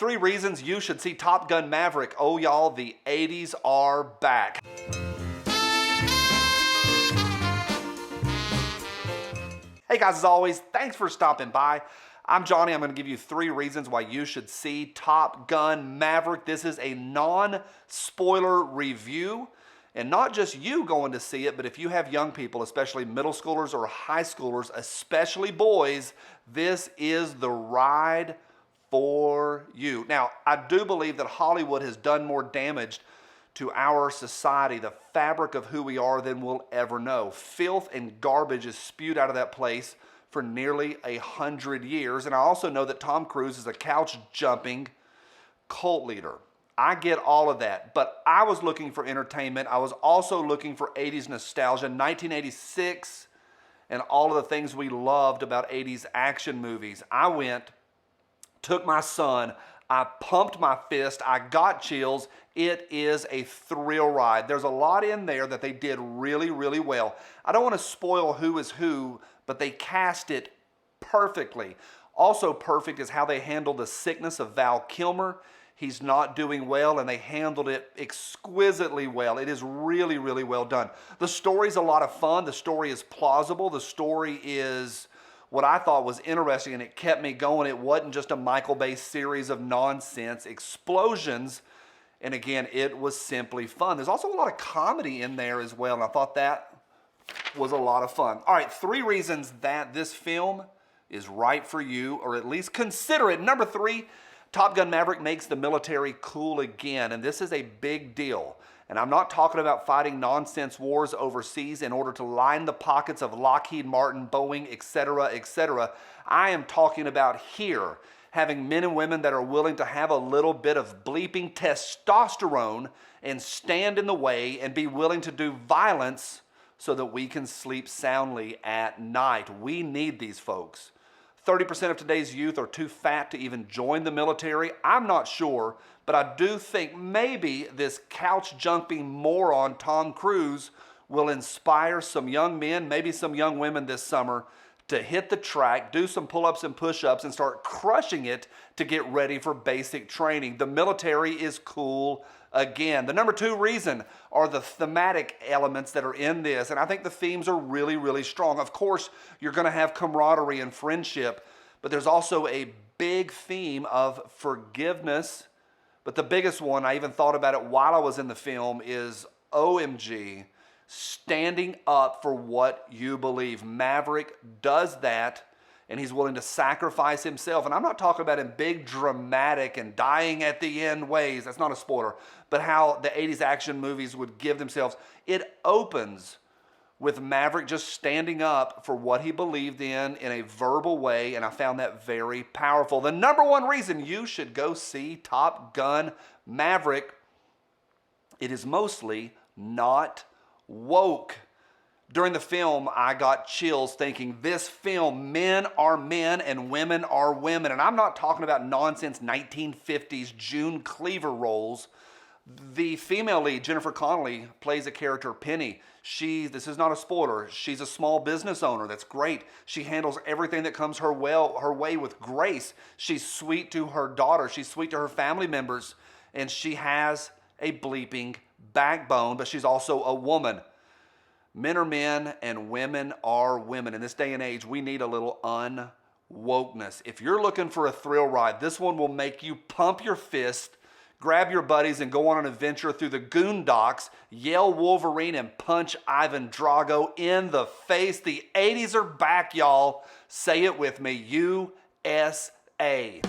3 reasons you should see Top Gun Maverick. Oh, y'all, the 80s are back. Hey guys, as always, thanks for stopping by. I'm Johnny. I'm going to give you 3 reasons why you should see Top Gun Maverick. This is a non-spoiler review. And not just you going to see it, but if you have young people, especially middle schoolers or high schoolers, especially boys, this is the ride for you. Now, I do believe that Hollywood has done more damage to our society, the fabric of who we are, than we'll ever know. Filth and garbage is spewed out of that place for nearly 100 years. And I also know that Tom Cruise is a couch-jumping cult leader. I get all of that, but I was looking for entertainment. I was also looking for 80s nostalgia, 1986, and all of the things we loved about 80s action movies. I went, took my son, I pumped my fist, I got chills. It is a thrill ride. There's a lot in there that they did really, really well. I don't want to spoil who is who, but they cast it perfectly. Also perfect is how they handled the sickness of Val Kilmer. He's not doing well, and they handled it exquisitely well. It is really, really well done. The story's a lot of fun. The story is plausible. The story is what I thought was interesting, and it kept me going. It wasn't just a Michael Bay series of nonsense explosions. And again, it was simply fun. There's also a lot of comedy in there as well, and I thought that was a lot of fun. All right, 3 reasons that this film is right for you, or at least consider it. Number 3, Top Gun Maverick makes the military cool again, and this is a big deal. And I'm not talking about fighting nonsense wars overseas in order to line the pockets of Lockheed Martin, Boeing, etc., etc. I am talking about here, having men and women that are willing to have a little bit of bleeping testosterone and stand in the way and be willing to do violence so that we can sleep soundly at night. We need these folks. 30% of today's youth are too fat to even join the military. I'm not sure, but I do think maybe this couch-jumping moron Tom Cruise will inspire some young men, maybe some young women this summer, to hit the track, do some pull-ups and push-ups, and start crushing it to get ready for basic training. The military is cool again. The number 2 reason are the thematic elements that are in this, and I think the themes are really, really strong. Of course, you're going to have camaraderie and friendship, but there's also a big theme of forgiveness. But the biggest one, I even thought about it while I was in the film, is OMG, standing up for what you believe. Maverick does that, and he's willing to sacrifice himself. And I'm not talking about in big, dramatic, and dying at the end ways. That's not a spoiler. But how the 80s action movies would give themselves. It opens with Maverick just standing up for what he believed in a verbal way, and I found that very powerful. The number 1 reason you should go see Top Gun Maverick, it is mostly not woke. During the film, I got chills thinking this film, men are men and women are women. And I'm not talking about nonsense 1950s June Cleaver roles. The female lead, Jennifer Connelly, plays a character, Penny. This is not a spoiler, she's a small business owner. That's great. She handles everything that comes her way with grace. She's sweet to her daughter. She's sweet to her family members. And she has a bleeping backbone, but she's also a woman. Men are men and women are women. In this day and age, we need a little unwokeness. If you're looking for a thrill ride, this one will make you pump your fist, grab your buddies, and go on an adventure through the Goondocks, yell Wolverine, and punch Ivan Drago in the face. The 80s are back, y'all. Say it with me, USA.